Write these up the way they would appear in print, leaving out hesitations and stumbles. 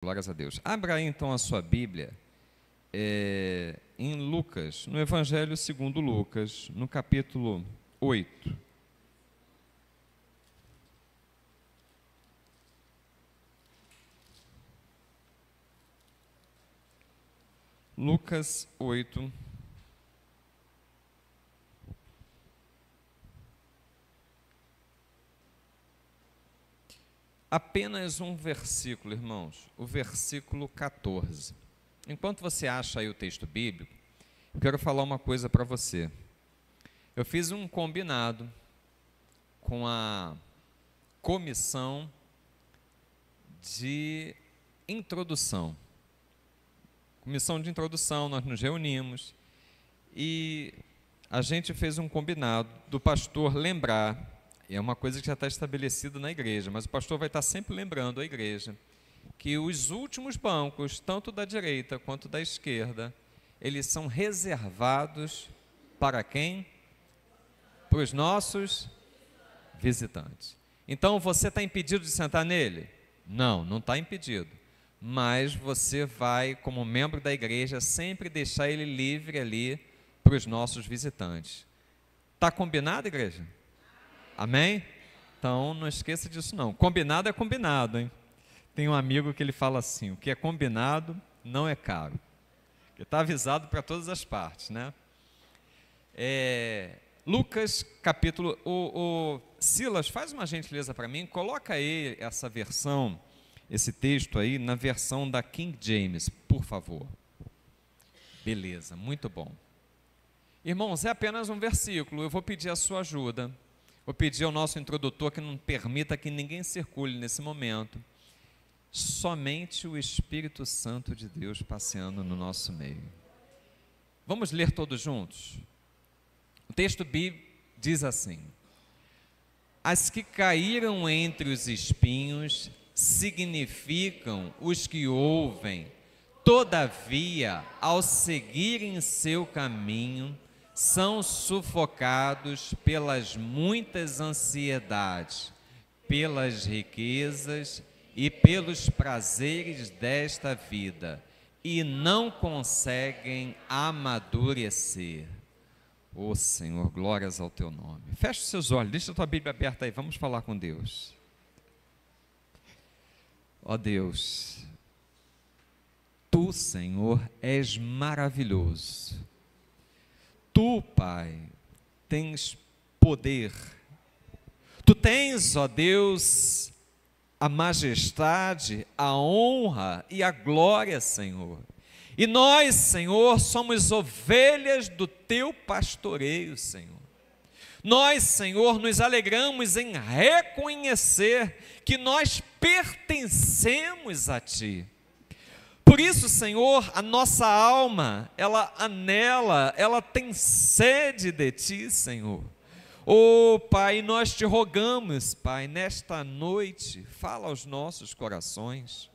Glórias a Deus. Abra aí então a sua Bíblia em Lucas, no Evangelho segundo Lucas, no capítulo 8. Lucas 8. Apenas um versículo, irmãos, o versículo 14. Enquanto você acha aí o texto bíblico, eu quero falar uma coisa para você. Eu fiz um combinado com a comissão de introdução. Comissão de introdução, nós nos reunimos e a gente fez um combinado do pastor lembrar. É uma coisa que já está estabelecida na igreja, mas o pastor vai estar sempre lembrando a igreja que os últimos bancos, tanto da direita quanto da esquerda, eles são reservados para quem? Para os nossos visitantes. Então, você está impedido de sentar nele? Não, não está impedido. Mas você vai, como membro da igreja, sempre deixar ele livre ali para os nossos visitantes. Está combinado, igreja? Amém? Então, não esqueça disso não. Combinado é combinado, hein? Tem um amigo que ele fala assim, o que é combinado não é caro. Porque está avisado para todas as partes, né? Lucas, capítulo... Silas, faz uma gentileza para mim, coloca aí essa versão, esse texto aí, na versão da King James, por favor. Beleza, muito bom. Irmãos, é apenas um versículo, eu vou pedir a sua ajuda. Vou pedir ao nosso introdutor que não permita que ninguém circule nesse momento. Somente o Espírito Santo de Deus passeando no nosso meio. Vamos ler todos juntos? O texto bíblico diz assim: as que caíram entre os espinhos significam os que ouvem, todavia, ao seguirem seu caminho, são sufocados pelas muitas ansiedades, pelas riquezas e pelos prazeres desta vida, e não conseguem amadurecer. Ô Senhor, glórias ao teu nome. Feche os seus olhos, deixa a tua Bíblia aberta aí, vamos falar com Deus. Ó Deus, tu, Senhor, és maravilhoso. Tu, Pai, tens poder. Tu tens, ó Deus, a majestade, a honra e a glória, Senhor. E nós, Senhor, somos ovelhas do teu pastoreio, Senhor. Nós, Senhor, nos alegramos em reconhecer que nós pertencemos a Ti. Por isso, Senhor, a nossa alma, ela anela, ela tem sede de Ti, Senhor. Oh, Pai, nós te rogamos, Pai, nesta noite, fala aos nossos corações.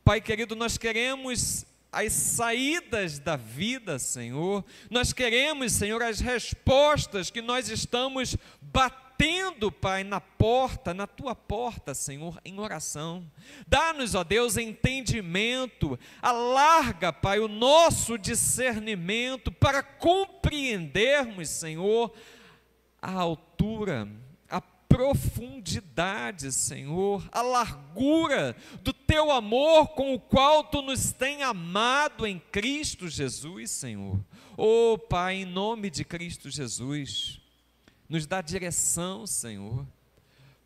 Pai querido, nós queremos as saídas da vida, Senhor. Nós queremos, Senhor, as respostas que nós estamos batendo, Pai, na porta, na Tua porta, Senhor, em oração. Dá-nos, ó Deus, entendimento, alarga, Pai, o nosso discernimento para compreendermos, Senhor, a altura, a profundidade, Senhor, a largura do Teu amor com o qual Tu nos tem amado em Cristo Jesus, Senhor. Oh, Pai, em nome de Cristo Jesus, nos dá direção, Senhor.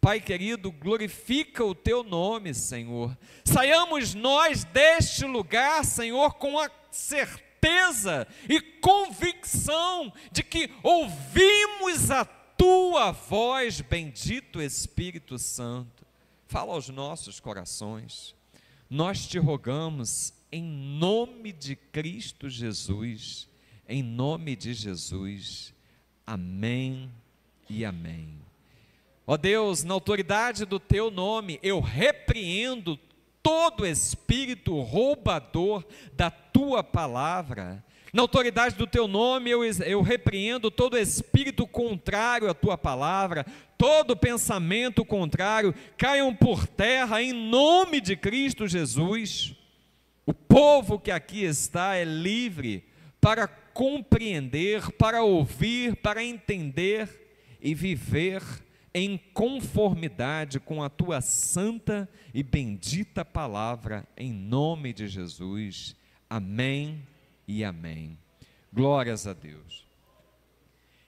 Pai querido, glorifica o Teu nome, Senhor. Saiamos nós deste lugar, Senhor, com a certeza e convicção de que ouvimos a Tua voz, bendito Espírito Santo. Fala aos nossos corações. Nós te rogamos em nome de Cristo Jesus, em nome de Jesus. Amém e amém. Ó Deus, na autoridade do Teu nome, eu repreendo todo espírito roubador da Tua palavra. Na autoridade do teu nome, eu repreendo todo espírito contrário à tua palavra, todo pensamento contrário, caiam por terra em nome de Cristo Jesus. O povo que aqui está é livre para compreender, para ouvir, para entender e viver em conformidade com a tua santa e bendita palavra, em nome de Jesus. Amém e amém. Glórias a Deus.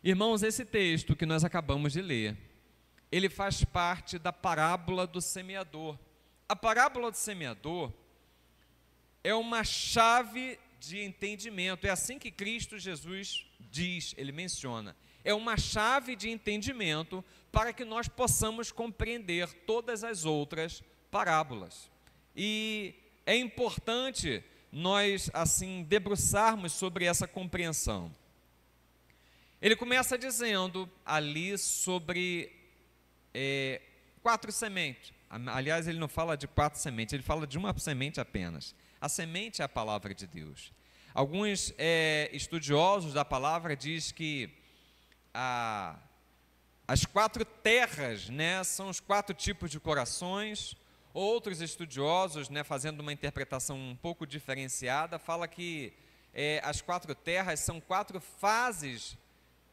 Irmãos, esse texto que nós acabamos de ler, ele faz parte da parábola do semeador. A parábola do semeador é uma chave de entendimento, é assim que Cristo Jesus diz, ele menciona, é uma chave de entendimento para que nós possamos compreender todas as outras parábolas. E é importante nós, assim, debruçarmos sobre essa compreensão. Ele começa dizendo ali sobre 4 sementes. Aliás, ele não fala de 4 sementes, ele fala de uma semente apenas. A semente é a palavra de Deus. Alguns estudiosos da palavra dizem que as 4 terras, né, são os 4 tipos de corações. Outros estudiosos, né, fazendo uma interpretação um pouco diferenciada, fala que as 4 terras são 4 fases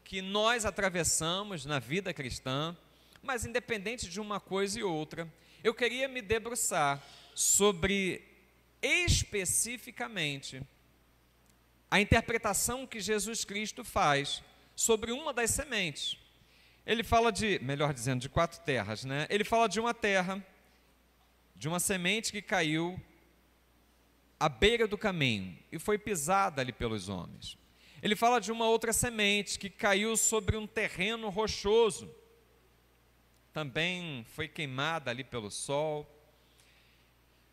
que nós atravessamos na vida cristã, mas independente de uma coisa e outra, eu queria me debruçar sobre especificamente a interpretação que Jesus Cristo faz sobre uma das sementes. Ele fala melhor dizendo, de 4 terras, né? Ele fala de uma terra, de uma semente que caiu à beira do caminho e foi pisada ali pelos homens. Ele fala de uma outra semente que caiu sobre um terreno rochoso, também foi queimada ali pelo sol.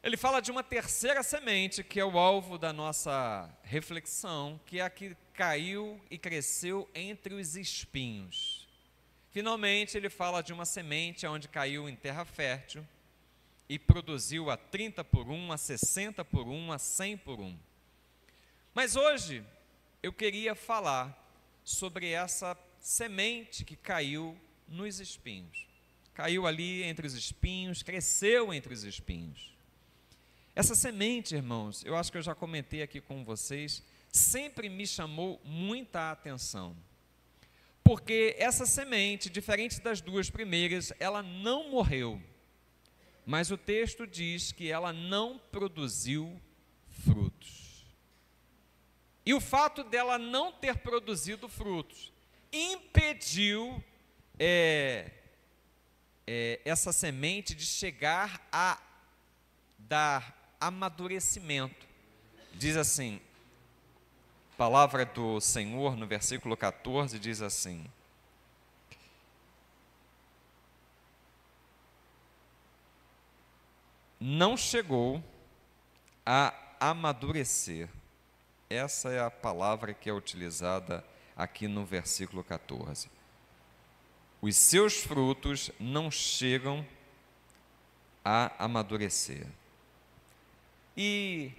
Ele fala de uma terceira semente, que é o alvo da nossa reflexão, que é a que caiu e cresceu entre os espinhos. Finalmente, ele fala de uma semente onde caiu em terra fértil, e produziu a 30 por 1, a 60 por 1, a 100 por 1. Mas hoje eu queria falar sobre essa semente que caiu nos espinhos. Caiu ali entre os espinhos, cresceu entre os espinhos. Essa semente, irmãos, eu acho que eu já comentei aqui com vocês, sempre me chamou muita atenção. Porque essa semente, diferente das 2 primeiras, ela não morreu. Mas o texto diz que ela não produziu frutos. E o fato dela não ter produzido frutos impediu essa semente de chegar a dar amadurecimento. Diz assim, a palavra do Senhor no versículo 14 diz assim: não chegou a amadurecer. Essa é a palavra que é utilizada aqui no versículo 14. Os seus frutos não chegam a amadurecer. E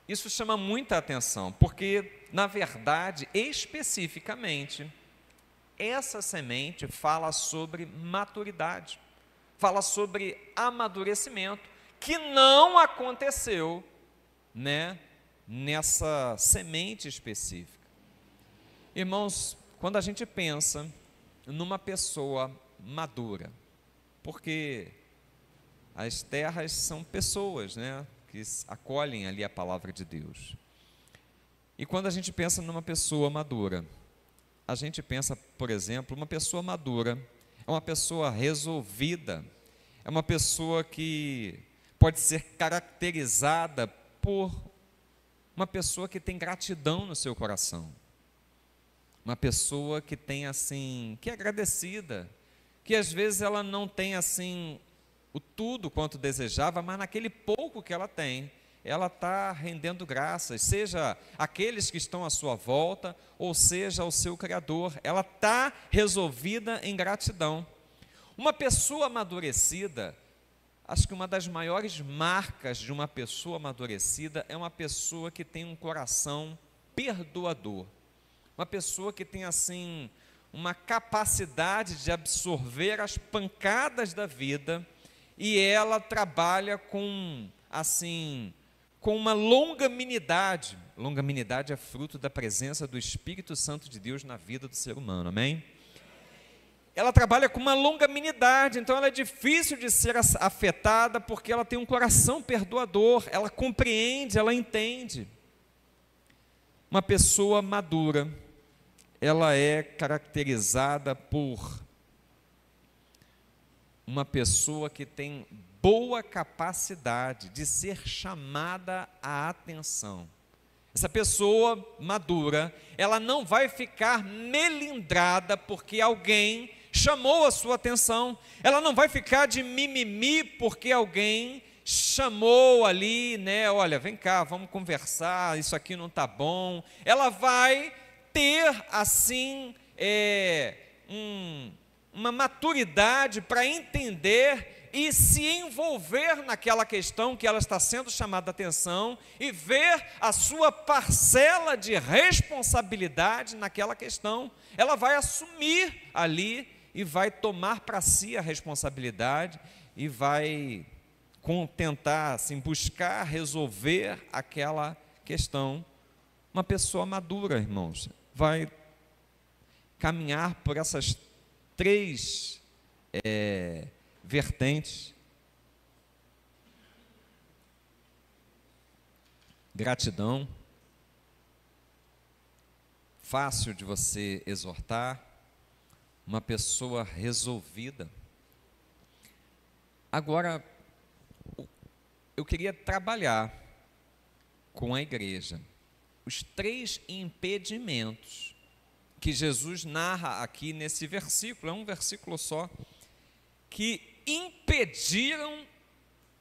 isso chama muita atenção, porque, na verdade, especificamente, essa semente fala sobre maturidade, fala sobre amadurecimento, que não aconteceu, né, nessa semente específica. Irmãos, quando a gente pensa numa pessoa madura, porque as terras são pessoas, né, que acolhem ali a palavra de Deus. E quando a gente pensa numa pessoa madura, a gente pensa, por exemplo, uma pessoa madura é uma pessoa resolvida, é uma pessoa que pode ser caracterizada por uma pessoa que tem gratidão no seu coração, uma pessoa que tem assim, que é agradecida, que às vezes ela não tem assim o tudo quanto desejava, mas naquele pouco que ela tem, ela está rendendo graças, seja aqueles que estão à sua volta, ou seja ao seu Criador, ela está resolvida em gratidão. Uma pessoa amadurecida, acho que uma das maiores marcas de uma pessoa amadurecida é uma pessoa que tem um coração perdoador. Uma pessoa que tem assim uma capacidade de absorver as pancadas da vida, e ela trabalha com uma longanimidade. Longanimidade é fruto da presença do Espírito Santo de Deus na vida do ser humano, amém? Ela trabalha com uma longanimidade, então ela é difícil de ser afetada, porque ela tem um coração perdoador, ela compreende, ela entende. Uma pessoa madura, ela é caracterizada por uma pessoa que tem boa capacidade de ser chamada à atenção. Essa pessoa madura, ela não vai ficar melindrada porque alguém chamou a sua atenção, ela não vai ficar de mimimi porque alguém chamou ali, né? Olha, vem cá, vamos conversar, isso aqui não está bom. Ela vai ter assim uma maturidade para entender e se envolver naquela questão que ela está sendo chamada a atenção e ver a sua parcela de responsabilidade naquela questão. Ela vai assumir ali e vai tomar para si a responsabilidade e vai tentar assim, buscar resolver aquela questão. Uma pessoa madura, irmãos, vai caminhar por essas três vertentes. Gratidão, fácil de você exortar, uma pessoa resolvida. Agora, eu queria trabalhar com a igreja os três impedimentos que Jesus narra aqui nesse versículo, é um versículo só, que impediram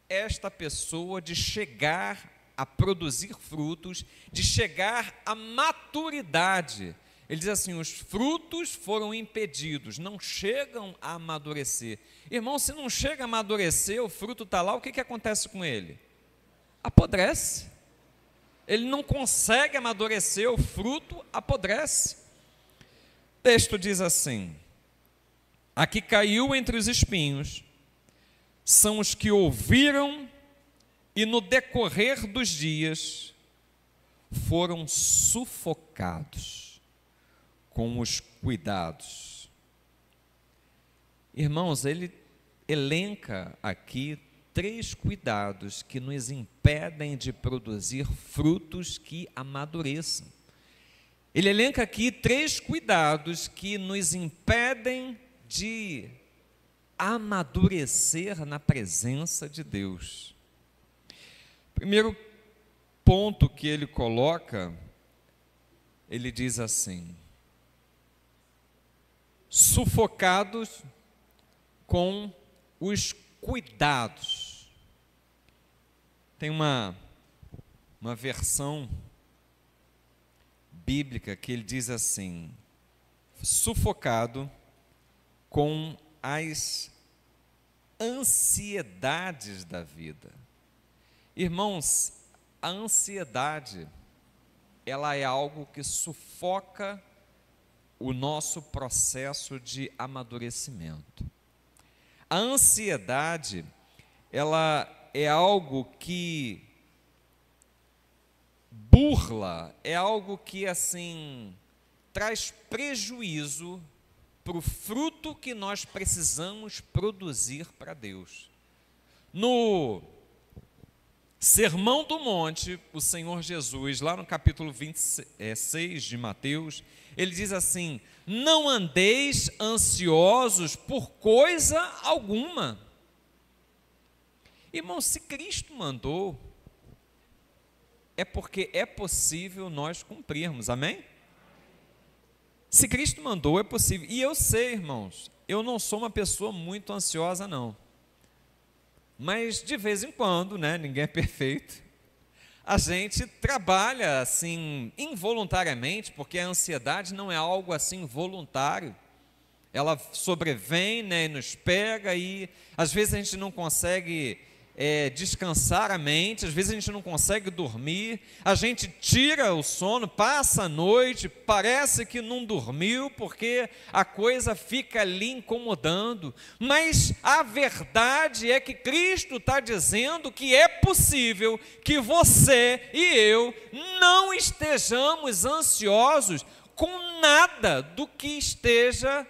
esta pessoa de chegar a produzir frutos, de chegar à maturidade. Ele diz assim: os frutos foram impedidos, não chegam a amadurecer. Irmão, se não chega a amadurecer, o fruto está lá, o que acontece com ele? Apodrece. Ele não consegue amadurecer, o fruto apodrece. O texto diz assim: a que caiu entre os espinhos são os que ouviram e no decorrer dos dias foram sufocados com os cuidados. Irmãos, ele elenca aqui três cuidados que nos impedem de produzir frutos que amadureçam. Ele elenca aqui três cuidados que nos impedem de amadurecer na presença de Deus. Primeiro ponto que ele coloca, ele diz assim: sufocados com os cuidados. Tem uma versão bíblica que ele diz assim: sufocado com as ansiedades da vida. Irmãos, a ansiedade, ela é algo que sufoca o nosso processo de amadurecimento. A ansiedade, ela é algo que burla, é algo que assim traz prejuízo para o fruto que nós precisamos produzir para Deus. No Sermão do Monte, o Senhor Jesus, lá no capítulo 26 de Mateus, ele diz assim: não andeis ansiosos por coisa alguma. Irmão, se Cristo mandou, é porque é possível nós cumprirmos, amém? Se Cristo mandou, é possível. E eu sei, irmãos, eu não sou uma pessoa muito ansiosa, não. Mas de vez em quando, né, ninguém é perfeito, a gente trabalha assim involuntariamente, porque a ansiedade não é algo assim voluntário. Ela sobrevém, né, e nos pega, e às vezes a gente não consegue descansar a mente, às vezes a gente não consegue dormir, a gente tira o sono, passa a noite, parece que não dormiu, porque a coisa fica ali incomodando, mas a verdade é que Cristo está dizendo que é possível que você e eu não estejamos ansiosos com nada do que esteja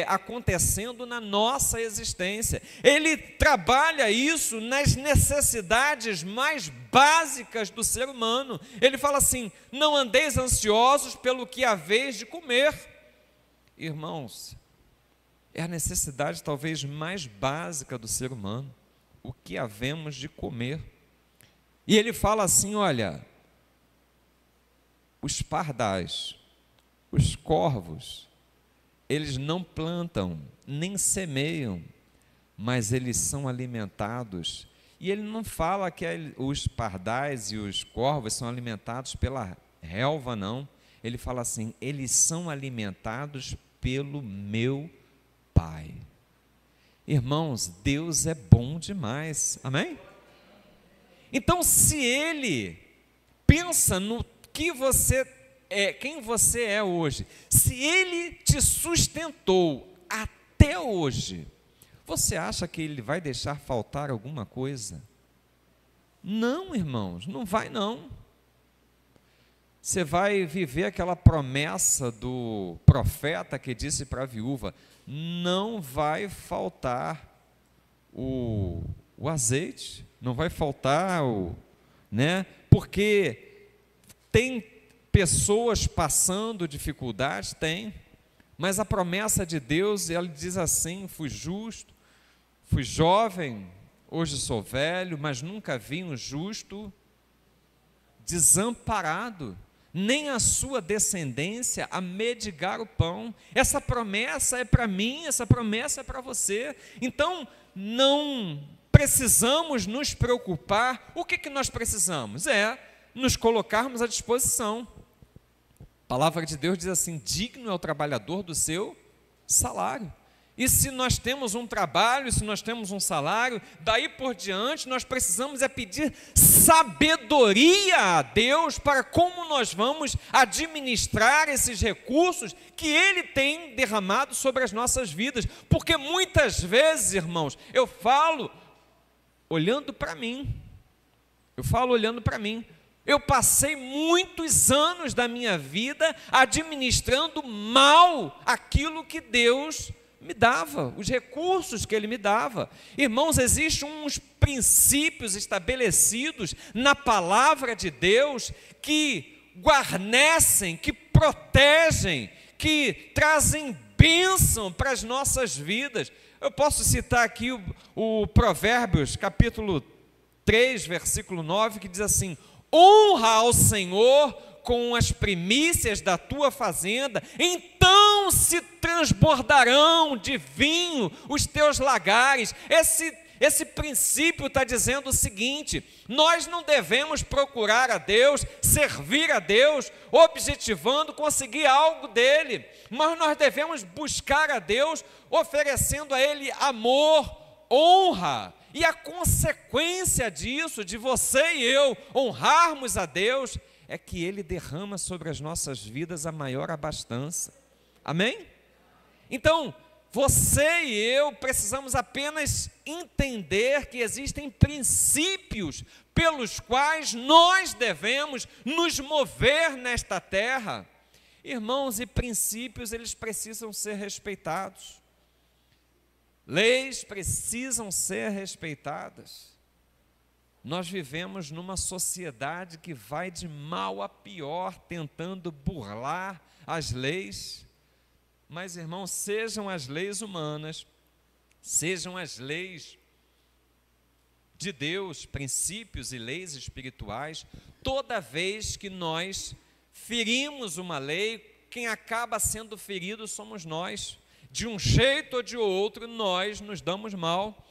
acontecendo na nossa existência. Ele trabalha isso nas necessidades mais básicas do ser humano. Ele fala assim: não andeis ansiosos pelo que haveis de comer. Irmãos, é a necessidade talvez mais básica do ser humano, o que havemos de comer. E ele fala assim: olha, os pardais, os corvos, eles não plantam, nem semeiam, mas eles são alimentados. E ele não fala que os pardais e os corvos são alimentados pela relva, não. Ele fala assim: eles são alimentados pelo meu Pai. Irmãos, Deus é bom demais, amém? Então, se Ele pensa no que você quem você é hoje, se Ele te sustentou até hoje, você acha que Ele vai deixar faltar alguma coisa? Não, irmãos, não vai não. Você vai viver aquela promessa do profeta que disse para a viúva: não vai faltar o azeite, não vai faltar porque tem pessoas passando dificuldades, tem, mas a promessa de Deus, ela diz assim: fui justo, fui jovem, hoje sou velho, mas nunca vi um justo desamparado, nem a sua descendência a mendigar o pão. Essa promessa é para mim, essa promessa é para você. Então, não precisamos nos preocupar. O que nós precisamos? Nos colocarmos à disposição. A palavra de Deus diz assim: digno é o trabalhador do seu salário. E se nós temos um trabalho, se nós temos um salário, daí por diante nós precisamos pedir sabedoria a Deus para como nós vamos administrar esses recursos que Ele tem derramado sobre as nossas vidas. Porque muitas vezes, irmãos, eu falo olhando para mim, eu passei muitos anos da minha vida administrando mal aquilo que Deus me dava, os recursos que Ele me dava. Irmãos, existem uns princípios estabelecidos na palavra de Deus que guarnecem, que protegem, que trazem bênção para as nossas vidas. Eu posso citar aqui o Provérbios, capítulo 3, versículo 9, que diz assim: honra ao Senhor com as primícias da tua fazenda, então se transbordarão de vinho os teus lagares. Esse princípio está dizendo o seguinte: nós não devemos procurar a Deus, servir a Deus, objetivando conseguir algo dEle, mas nós devemos buscar a Deus, oferecendo a Ele amor, honra. E a consequência disso, de você e eu honrarmos a Deus, é que Ele derrama sobre as nossas vidas a maior abastança. Amém? Então, você e eu precisamos apenas entender que existem princípios pelos quais nós devemos nos mover nesta terra. Irmãos, e princípios, eles precisam ser respeitados. Leis precisam ser respeitadas. Nós vivemos numa sociedade que vai de mal a pior, tentando burlar as leis. Mas, irmãos, sejam as leis humanas, sejam as leis de Deus, princípios e leis espirituais, toda vez que nós ferimos uma lei, quem acaba sendo ferido somos nós. De um jeito ou de outro, nós nos damos mal.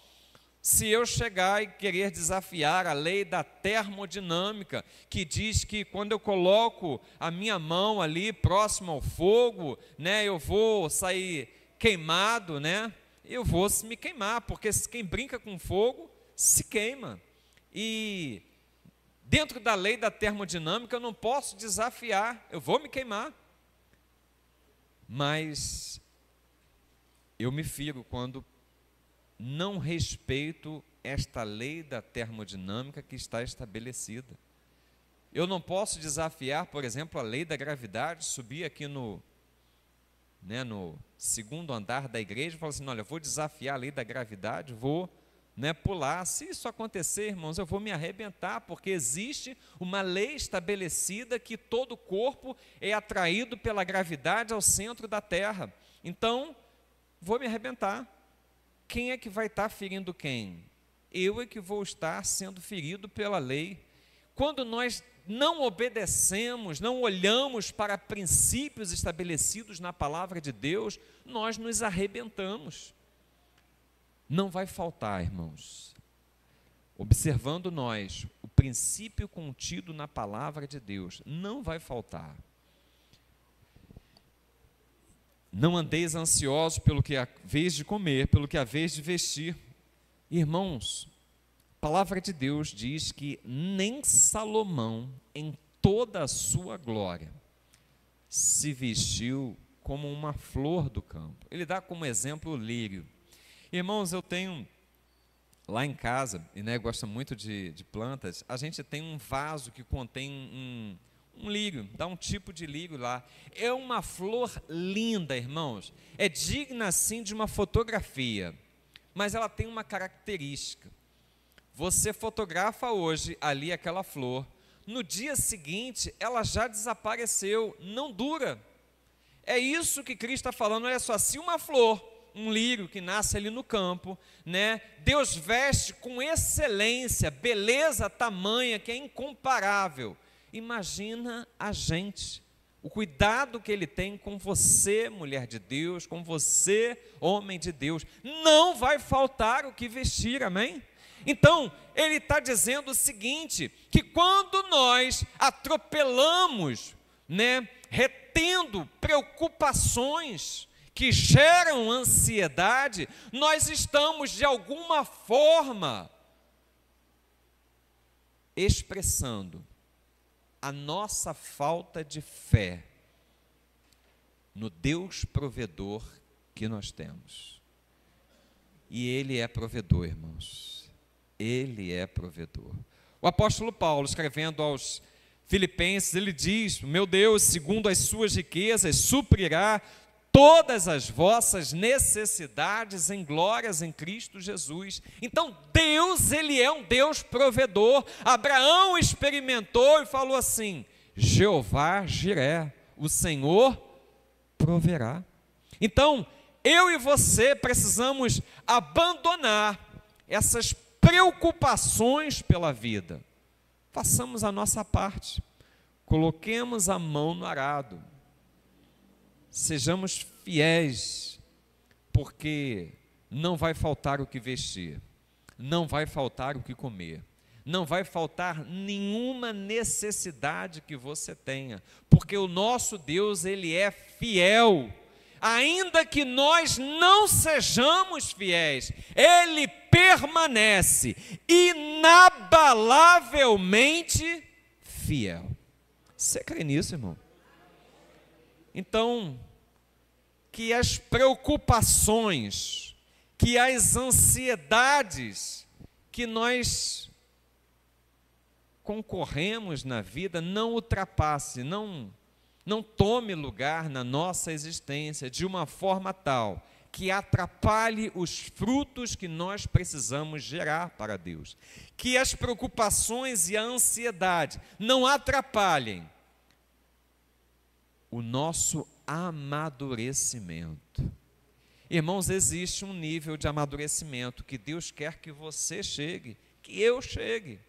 Se eu chegar e querer desafiar a lei da termodinâmica, que diz que quando eu coloco a minha mão ali próximo ao fogo, eu vou sair queimado, eu vou me queimar, porque quem brinca com fogo se queima. E dentro da lei da termodinâmica eu não posso desafiar, eu vou me queimar. Mas eu me firo quando não respeito esta lei da termodinâmica que está estabelecida. Eu não posso desafiar, por exemplo, a lei da gravidade, subir aqui no segundo andar da igreja e falar assim, olha, eu vou desafiar a lei da gravidade, vou pular. Se isso acontecer, irmãos, eu vou me arrebentar, porque existe uma lei estabelecida que todo corpo é atraído pela gravidade ao centro da Terra. Então, vou me arrebentar. Quem é que vai estar ferindo quem? Eu é que vou estar sendo ferido pela lei. Quando nós não obedecemos, não olhamos para princípios estabelecidos na palavra de Deus, nós nos arrebentamos. Não vai faltar, irmãos, observando nós o princípio contido na palavra de Deus, não vai faltar. Não andeis ansiosos pelo que há vez de comer, pelo que há vez de vestir. Irmãos, a palavra de Deus diz que nem Salomão, em toda a sua glória, se vestiu como uma flor do campo. Ele dá como exemplo o lírio. Irmãos, eu tenho lá em casa, e gosto muito de plantas, a gente tem um vaso que contém um lírio, dá um tipo de lírio lá. É uma flor linda, irmãos. É digna, assim, de uma fotografia. Mas ela tem uma característica. Você fotografa hoje ali aquela flor, no dia seguinte ela já desapareceu, não dura. É isso que Cristo está falando. Olha só, se uma flor, um lírio que nasce ali no campo, Deus veste com excelência, beleza tamanha que é incomparável. Imagina a gente, o cuidado que Ele tem com você, mulher de Deus, com você, homem de Deus. Não vai faltar o que vestir, amém? Então, Ele está dizendo o seguinte, que quando nós atropelamos, retendo preocupações que geram ansiedade, nós estamos de alguma forma expressando a nossa falta de fé no Deus provedor que nós temos. E Ele é provedor, irmãos. Ele é provedor. O apóstolo Paulo, escrevendo aos Filipenses, ele diz: meu Deus, segundo as suas riquezas, suprirá todas as vossas necessidades em glórias em Cristo Jesus. Então Deus, Ele é um Deus provedor. Abraão experimentou e falou assim: Jeová Jiré, o Senhor proverá. Então eu e você precisamos abandonar essas preocupações pela vida. Façamos a nossa parte, coloquemos a mão no arado, sejamos fiéis, porque não vai faltar o que vestir, não vai faltar o que comer, não vai faltar nenhuma necessidade que você tenha, porque o nosso Deus, Ele é fiel. Ainda que nós não sejamos fiéis, Ele permanece inabalavelmente fiel. Você crê nisso, irmão? Então, que as preocupações, que as ansiedades que nós concorremos na vida não ultrapasse, não tome lugar na nossa existência de uma forma tal que atrapalhe os frutos que nós precisamos gerar para Deus. Que as preocupações e a ansiedade não atrapalhem o nosso amadurecimento. Irmãos, existe um nível de amadurecimento que Deus quer que você chegue, que eu chegue.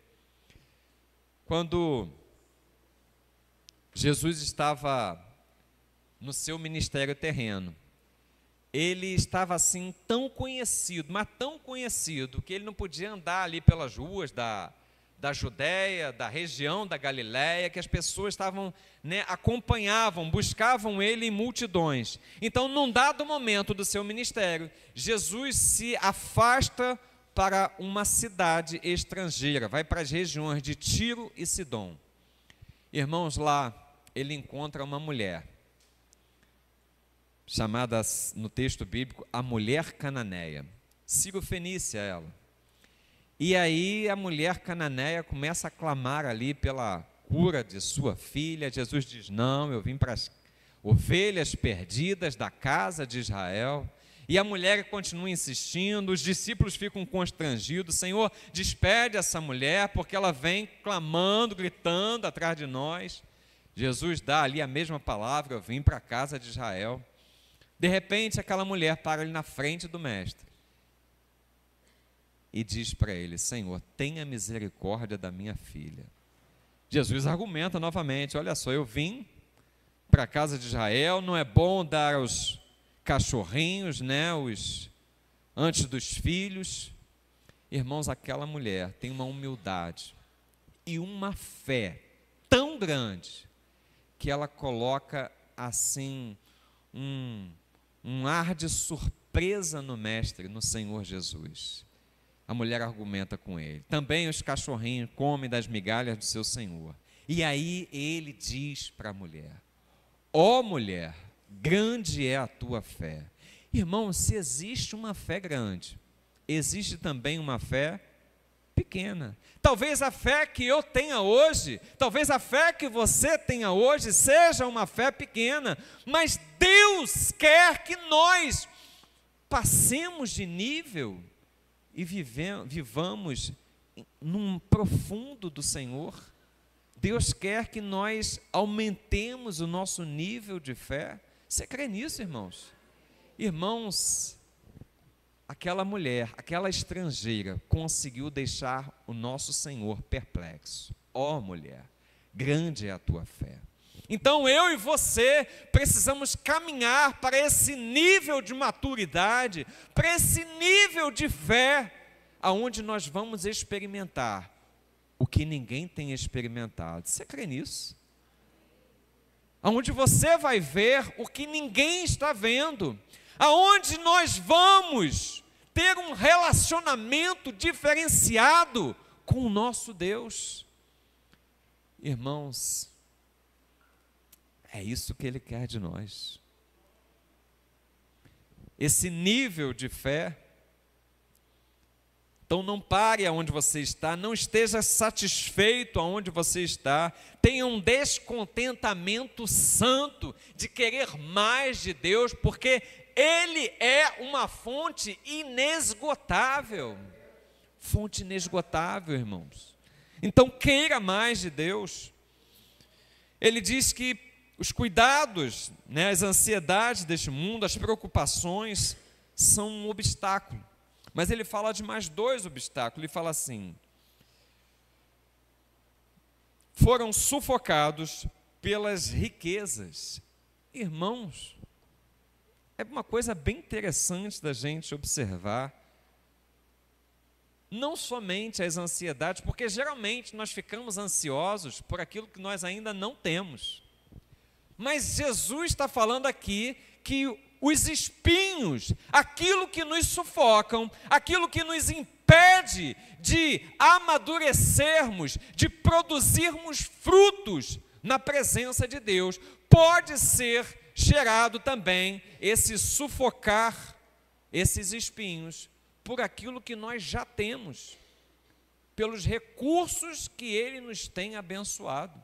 Quando Jesus estava no seu ministério terreno, ele estava assim tão conhecido, mas tão conhecido, que ele não podia andar ali pelas ruas da Judéia, da região da Galiléia, que as pessoas estavam, acompanhavam, buscavam ele em multidões. Então, num dado momento do seu ministério, Jesus se afasta para uma cidade estrangeira, vai para as regiões de Tiro e Sidom. Irmãos, lá ele encontra uma mulher, chamada no texto bíblico a mulher cananeia, Cirofenícia ela. E aí a mulher cananeia começa a clamar ali pela cura de sua filha. Jesus diz: não, eu vim para as ovelhas perdidas da casa de Israel. E a mulher continua insistindo, os discípulos ficam constrangidos: Senhor, despede essa mulher, porque ela vem clamando, gritando atrás de nós. Jesus dá ali a mesma palavra: eu vim para a casa de Israel. De repente aquela mulher para ali na frente do mestre e diz para ele: Senhor, tenha misericórdia da minha filha. Jesus argumenta novamente: olha só, eu vim para a casa de Israel, não é bom dar aos cachorrinhos, né, antes dos filhos. Irmãos, aquela mulher tem uma humildade e uma fé tão grande que ela coloca assim um ar de surpresa no mestre, no Senhor Jesus. A mulher argumenta com ele: também os cachorrinhos comem das migalhas do seu Senhor. E aí ele diz para a mulher: ó mulher, grande é a tua fé. Irmão, se existe uma fé grande, existe também uma fé pequena. Talvez a fé que eu tenha hoje, talvez a fé que você tenha hoje seja uma fé pequena, mas Deus quer que nós passemos de nível e vivamos num profundo do Senhor. Deus quer que nós aumentemos o nosso nível de fé. Você crê nisso, irmãos? Irmãos, aquela mulher, aquela estrangeira, conseguiu deixar o nosso Senhor perplexo. Ó mulher, grande é a tua fé. Então eu e você precisamos caminhar para esse nível de maturidade, para esse nível de fé, aonde nós vamos experimentar o que ninguém tem experimentado. Você crê nisso? Aonde você vai ver o que ninguém está vendo, aonde nós vamos ter um relacionamento diferenciado com o nosso Deus. Irmãos, é isso que Ele quer de nós. Esse nível de fé. Então não pare aonde você está, não esteja satisfeito aonde você está, tenha um descontentamento santo de querer mais de Deus, porque Ele é uma fonte inesgotável. Fonte inesgotável, irmãos. Então queira mais de Deus. Ele diz que os cuidados, né, as ansiedades deste mundo, as preocupações são um obstáculo. Mas ele fala de mais dois obstáculos. Ele fala assim: foram sufocados pelas riquezas. Irmãos, é uma coisa bem interessante da gente observar. Não somente as ansiedades, porque geralmente nós ficamos ansiosos por aquilo que nós ainda não temos. Mas Jesus está falando aqui que os espinhos, aquilo que nos sufocam, aquilo que nos impede de amadurecermos, de produzirmos frutos na presença de Deus, pode ser gerado também esse sufocar, esses espinhos, por aquilo que nós já temos, pelos recursos que Ele nos tem abençoado.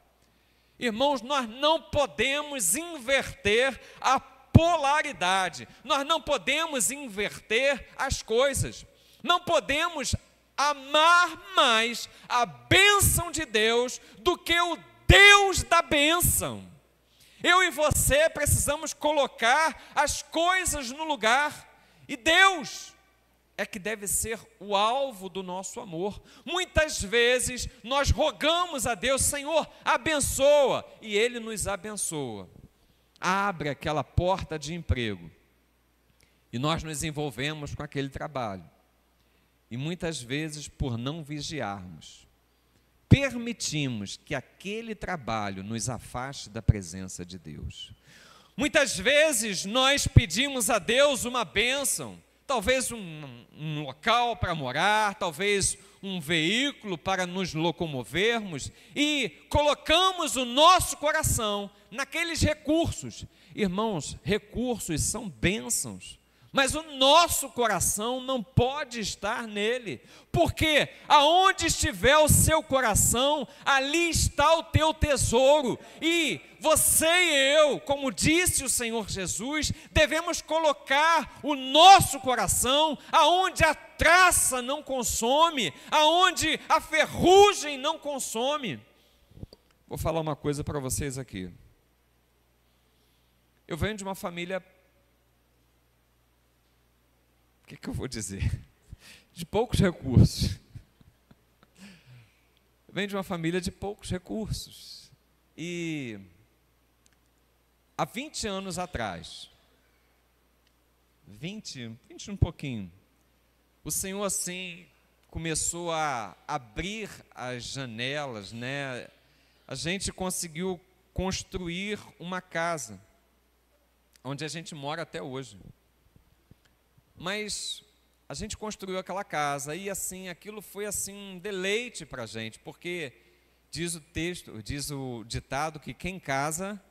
Irmãos, nós não podemos inverter a polaridade, nós não podemos inverter as coisas, não podemos amar mais a bênção de Deus do que o Deus da bênção. Eu e você precisamos colocar as coisas no lugar, e Deus é que deve ser o alvo do nosso amor. Muitas vezes nós rogamos a Deus: Senhor, abençoa, e Ele nos abençoa. Abre aquela porta de emprego e nós nos envolvemos com aquele trabalho, e muitas vezes, por não vigiarmos, permitimos que aquele trabalho nos afaste da presença de Deus. Muitas vezes nós pedimos a Deus uma bênção, talvez um local para morar, talvez um veículo para nos locomovermos, e colocamos o nosso coração naqueles recursos. Irmãos, recursos são bênçãos, mas o nosso coração não pode estar nele, porque aonde estiver o seu coração, ali está o teu tesouro, e você e eu, como disse o Senhor Jesus, devemos colocar o nosso coração aonde a traça não consome, aonde a ferrugem não consome. Vou falar uma coisa para vocês aqui. Eu venho de uma família, o que eu vou dizer? De poucos recursos. Venho de uma família de poucos recursos. E há 20 anos atrás, 20 um pouquinho, o Senhor assim começou a abrir as janelas, né? A gente conseguiu construir uma casa, onde a gente mora até hoje. Mas a gente construiu aquela casa e assim, aquilo foi assim um deleite para a gente, porque diz o texto, diz o ditado que quem casa,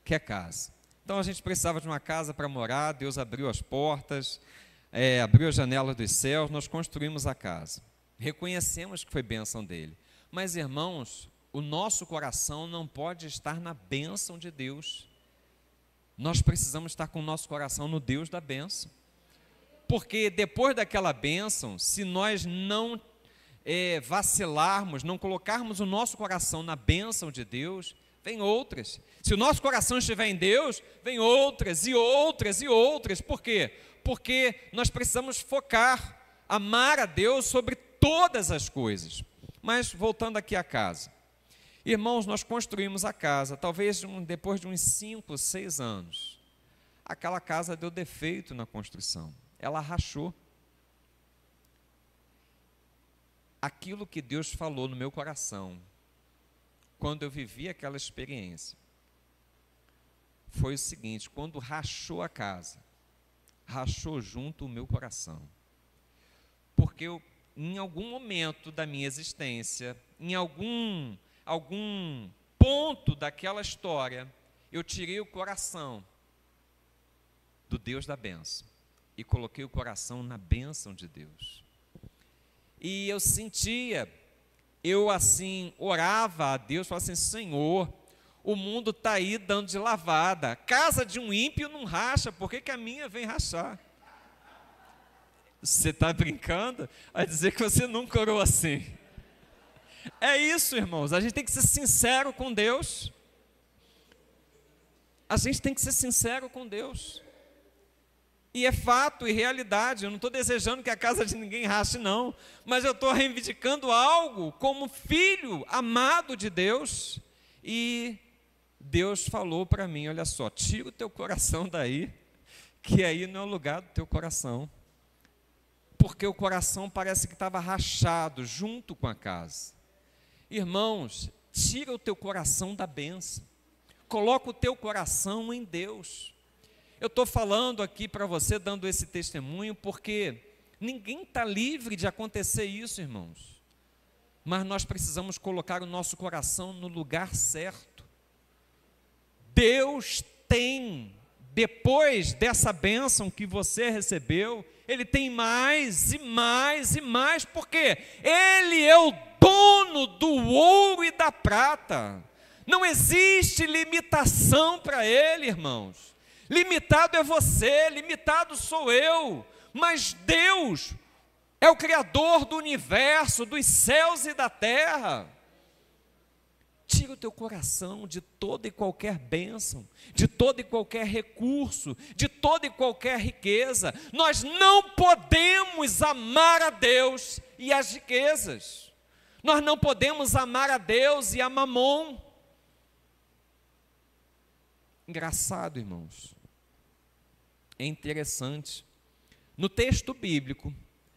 quer casa. Então a gente precisava de uma casa para morar, Deus abriu as portas, abriu a janela dos céus, nós construímos a casa. Reconhecemos que foi bênção dele. Mas irmãos, o nosso coração não pode estar na bênção de Deus. Nós precisamos estar com o nosso coração no Deus da bênção. Porque depois daquela bênção, se nós não vacilarmos, não colocarmos o nosso coração na bênção de Deus, vem outras. Se o nosso coração estiver em Deus, vem outras e outras e outras. Por quê? Porque nós precisamos focar, amar a Deus sobre todas as coisas. Mas voltando aqui à casa. Irmãos, nós construímos a casa, talvez depois de uns 5, 6 anos. Aquela casa deu defeito na construção. Ela rachou. Aquilo que Deus falou no meu coração, quando eu vivi aquela experiência, foi o seguinte: quando rachou a casa, rachou junto o meu coração. Porque em algum momento da minha existência, em algum ponto daquela história, eu tirei o coração do Deus da bênção e coloquei o coração na bênção de Deus. E eu sentia, eu assim orava a Deus, falava assim: Senhor, o mundo está aí dando de lavada, casa de um ímpio não racha, por que a minha vem rachar? Você está brincando? A dizer que você nunca orou assim. É isso, irmãos, a gente tem que ser sincero com Deus. A gente tem que ser sincero com Deus. E é fato e realidade, eu não estou desejando que a casa de ninguém rache não, mas eu estou reivindicando algo como filho amado de Deus. E Deus falou para mim: olha só, tira o teu coração daí, que aí não é o lugar do teu coração. Porque o coração parece que estava rachado junto com a casa. Irmãos, tira o teu coração da bênção, coloca o teu coração em Deus. Eu estou falando aqui para você, dando esse testemunho, porque ninguém está livre de acontecer isso, irmãos. Mas nós precisamos colocar o nosso coração no lugar certo. Deus tem, depois dessa bênção que você recebeu, Ele tem mais e mais e mais, porque Ele é o dono do ouro e da prata. Não existe limitação para Ele, irmãos. Limitado é você, limitado sou eu, mas Deus é o Criador do universo, dos céus e da terra. Tira o teu coração de toda e qualquer bênção, de todo e qualquer recurso, de toda e qualquer riqueza. Nós não podemos amar a Deus e as riquezas. Nós não podemos amar a Deus e a mamon. Engraçado, irmãos. É interessante. No texto bíblico,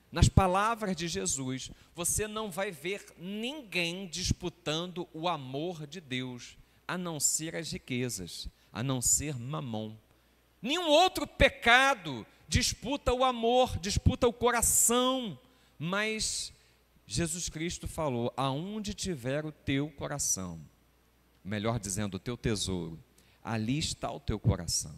nas palavras de Jesus, você não vai ver ninguém disputando o amor de Deus, a não ser as riquezas, a não ser mamon. Nenhum outro pecado disputa o amor, disputa o coração, mas Jesus Cristo falou: aonde tiver o teu coração, melhor dizendo, o teu tesouro, ali está o teu coração.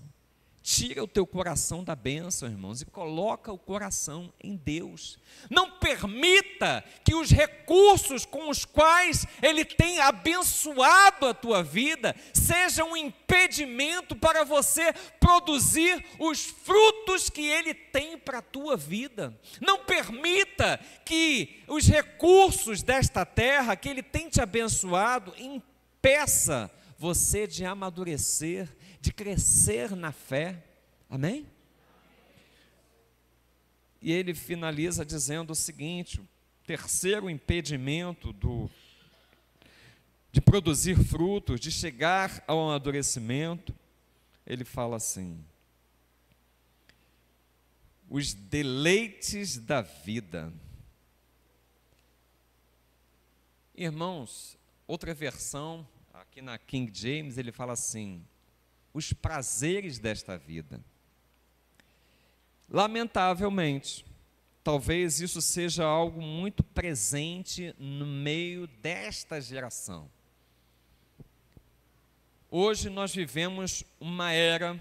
Tira o teu coração da bênção, irmãos, e coloca o coração em Deus. Não permita que os recursos com os quais Ele tem abençoado a tua vida sejam um impedimento para você produzir os frutos que Ele tem para a tua vida. Não permita que os recursos desta terra que Ele tem te abençoado impeça você de amadurecer, de crescer na fé. Amém? E ele finaliza dizendo o seguinte: o terceiro impedimento de produzir frutos, de chegar ao amadurecimento, ele fala assim: os deleites da vida. Irmãos, outra versão, aqui na King James, ele fala assim: os prazeres desta vida. Lamentavelmente, talvez isso seja algo muito presente no meio desta geração. Hoje nós vivemos uma era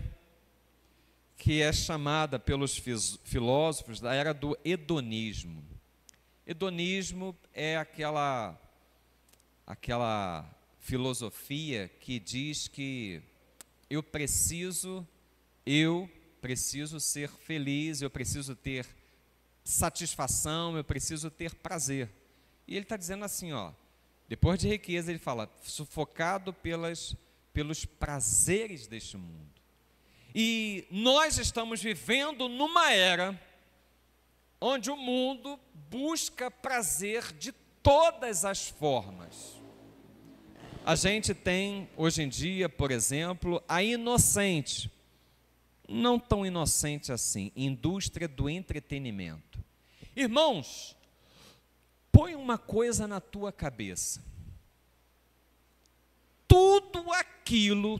que é chamada pelos filósofos da era do hedonismo. Hedonismo é aquela filosofia que diz que eu preciso ser feliz, eu preciso ter satisfação, eu preciso ter prazer. E ele está dizendo assim, depois de riqueza, ele fala, sufocado pelos prazeres deste mundo. E nós estamos vivendo numa era onde o mundo busca prazer de todas as formas. A gente tem, hoje em dia, por exemplo, a inocente, não tão inocente assim, indústria do entretenimento. Irmãos, põe uma coisa na tua cabeça. Tudo aquilo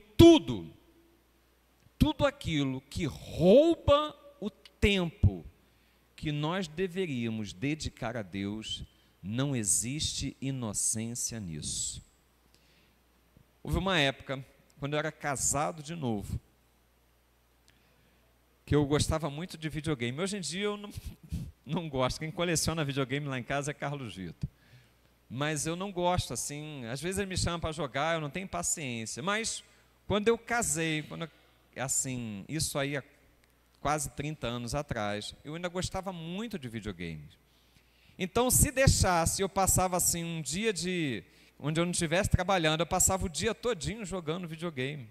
que rouba o tempo que nós deveríamos dedicar a Deus, não existe inocência nisso. Houve uma época, quando eu era casado de novo, que eu gostava muito de videogame. Hoje em dia eu não gosto. Quem coleciona videogame lá em casa é Carlos Vitor. Mas eu não gosto, assim, às vezes ele me chama para jogar, eu não tenho paciência. Mas quando eu casei, assim, isso aí há quase 30 anos atrás, eu ainda gostava muito de videogame. Então, se deixasse, eu passava assim um dia onde eu não estivesse trabalhando, eu passava o dia todinho jogando videogame.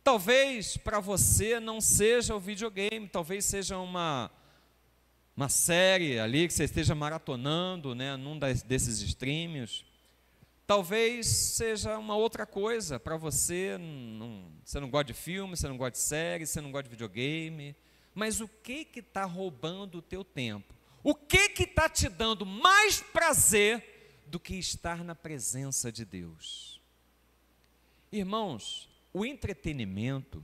Talvez para você não seja o videogame, talvez seja uma série ali que você esteja maratonando, num desses streams. Talvez seja uma outra coisa para você, você não gosta de filme, você não gosta de série, você não gosta de videogame. Mas o que está roubando o teu tempo? O que está te dando mais prazer do que estar na presença de Deus? Irmãos, o entretenimento,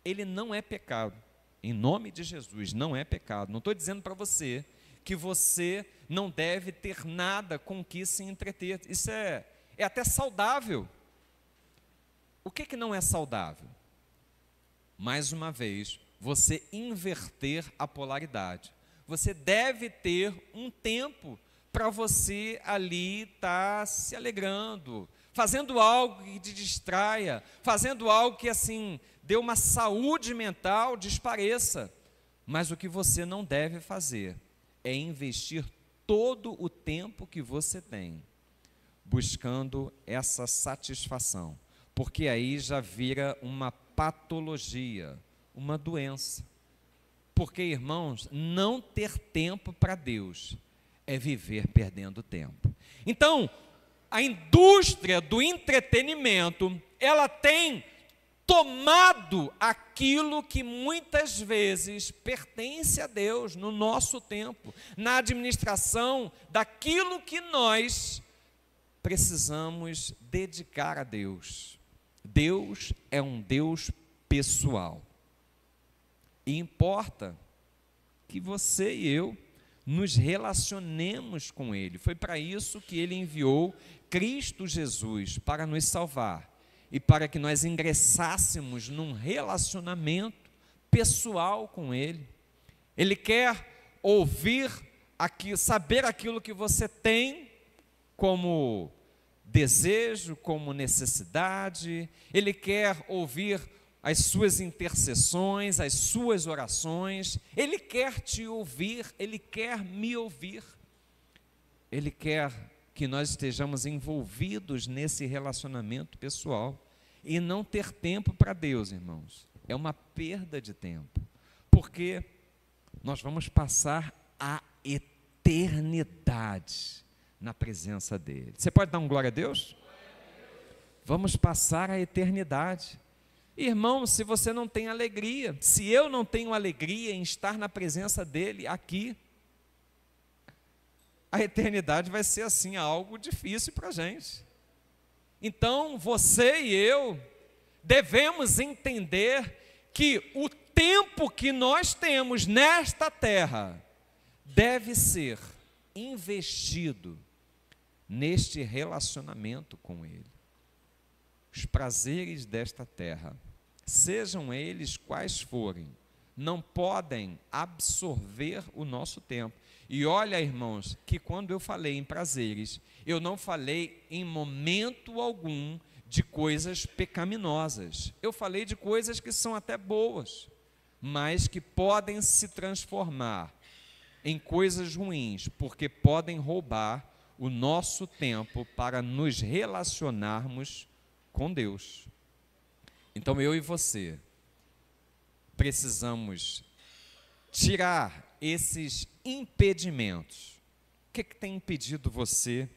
ele não é pecado. Em nome de Jesus, não é pecado. Não estou dizendo para você que você não deve ter nada com que se entreter. Isso é até saudável. O que não é saudável? Mais uma vez, você inverter a polaridade. Você deve ter um tempo para você ali estar se alegrando, fazendo algo que te distraia, fazendo algo que assim dê uma saúde mental, despareça. Mas o que você não deve fazer é investir todo o tempo que você tem buscando essa satisfação, porque aí já vira uma patologia, uma doença. Porque, irmãos, não ter tempo para Deus é viver perdendo tempo. Então, a indústria do entretenimento, ela tem tomado aquilo que muitas vezes pertence a Deus no nosso tempo, na administração daquilo que nós precisamos dedicar a Deus. Deus é um Deus pessoal. E importa que você e eu nos relacionemos com Ele. Foi para isso que Ele enviou Cristo Jesus, para nos salvar e para que nós ingressássemos num relacionamento pessoal com Ele. Ele quer ouvir, saber aquilo que você tem como desejo, como necessidade. Ele quer ouvir as suas intercessões, as suas orações. Ele quer te ouvir, Ele quer me ouvir. Ele quer que nós estejamos envolvidos nesse relacionamento pessoal e não ter tempo para Deus, irmãos. É uma perda de tempo, porque nós vamos passar a eternidade na presença dEle. Você pode dar um glória a Deus? Vamos passar a eternidade. Irmão, se você não tem alegria, se eu não tenho alegria em estar na presença dEle aqui, a eternidade vai ser assim, algo difícil para a gente. Então, você e eu devemos entender que o tempo que nós temos nesta terra deve ser investido neste relacionamento com Ele. Os prazeres desta terra, sejam eles quais forem, não podem absorver o nosso tempo. E olha, irmãos, que quando eu falei em prazeres, eu não falei em momento algum de coisas pecaminosas. Eu falei de coisas que são até boas, mas que podem se transformar em coisas ruins, porque podem roubar o nosso tempo para nos relacionarmos com Deus. Então eu e você precisamos tirar esses impedimentos. O que tem impedido você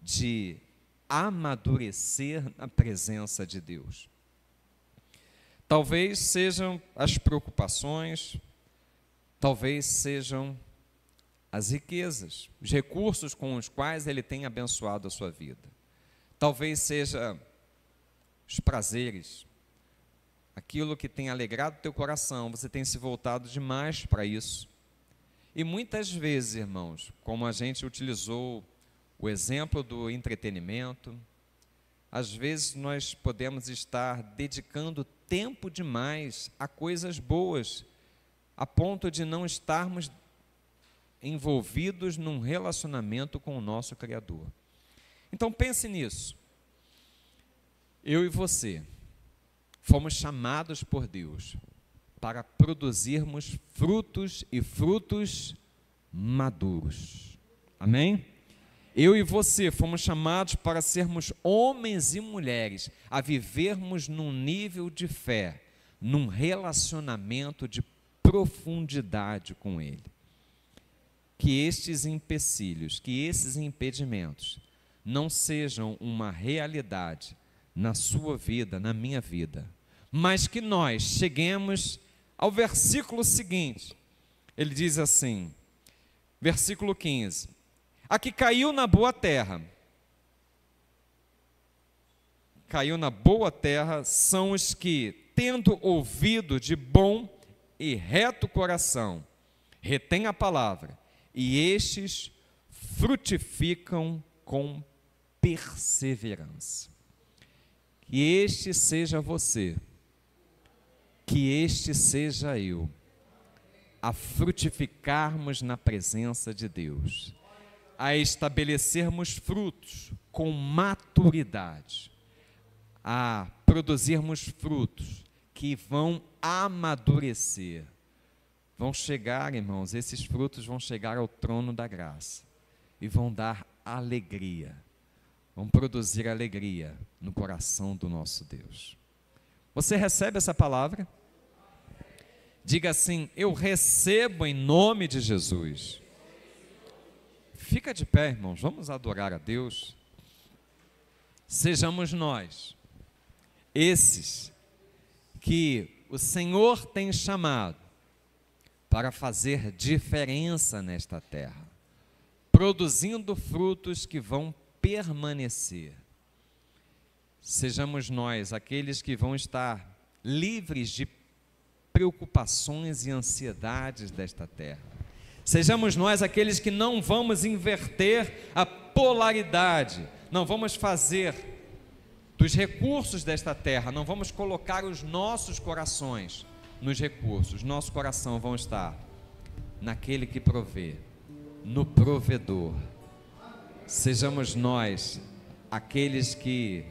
de amadurecer na presença de Deus? Talvez sejam as preocupações, talvez sejam as riquezas, os recursos com os quais Ele tem abençoado a sua vida. Talvez seja os prazeres, aquilo que tem alegrado o teu coração, você tem se voltado demais para isso. E muitas vezes, irmãos, como a gente utilizou o exemplo do entretenimento, às vezes nós podemos estar dedicando tempo demais a coisas boas, a ponto de não estarmos envolvidos num relacionamento com o nosso Criador. Então pense nisso. Eu e você fomos chamados por Deus para produzirmos frutos e frutos maduros. Amém? Eu e você fomos chamados para sermos homens e mulheres, a vivermos num nível de fé, num relacionamento de profundidade com Ele. Que estes empecilhos, que esses impedimentos não sejam uma realidade na sua vida, na minha vida, mas que nós cheguemos ao versículo seguinte. Ele diz assim, versículo 15: a que caiu na boa terra, são os que, tendo ouvido de bom e reto coração, retém a palavra, e estes frutificam com perseverança. Que este seja você, que este seja eu, a frutificarmos na presença de Deus, a estabelecermos frutos com maturidade, a produzirmos frutos que vão amadurecer. Vão chegar, irmãos, esses frutos vão chegar ao trono da graça e vão dar alegria, vão produzir alegria no coração do nosso Deus. Você recebe essa palavra? Diga assim: eu recebo em nome de Jesus. Fica de pé, irmãos, vamos adorar a Deus. Sejamos nós, esses que o Senhor tem chamado para fazer diferença nesta terra, produzindo frutos que vão permanecer. Sejamos nós aqueles que vão estar livres de preocupações e ansiedades desta terra. Sejamos nós aqueles que não vamos inverter a polaridade, não vamos fazer dos recursos desta terra, não vamos colocar os nossos corações nos recursos, nosso coração vão estar naquele que provê, no provedor. Sejamos nós aqueles que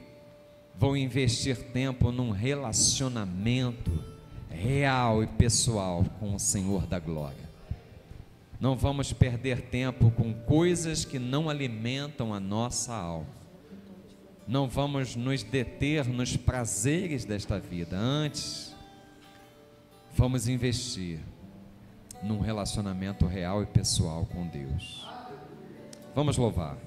vão investir tempo num relacionamento real e pessoal com o Senhor da glória. Não vamos perder tempo com coisas que não alimentam a nossa alma. Não vamos nos deter nos prazeres desta vida. Antes, vamos investir num relacionamento real e pessoal com Deus. Vamos louvar.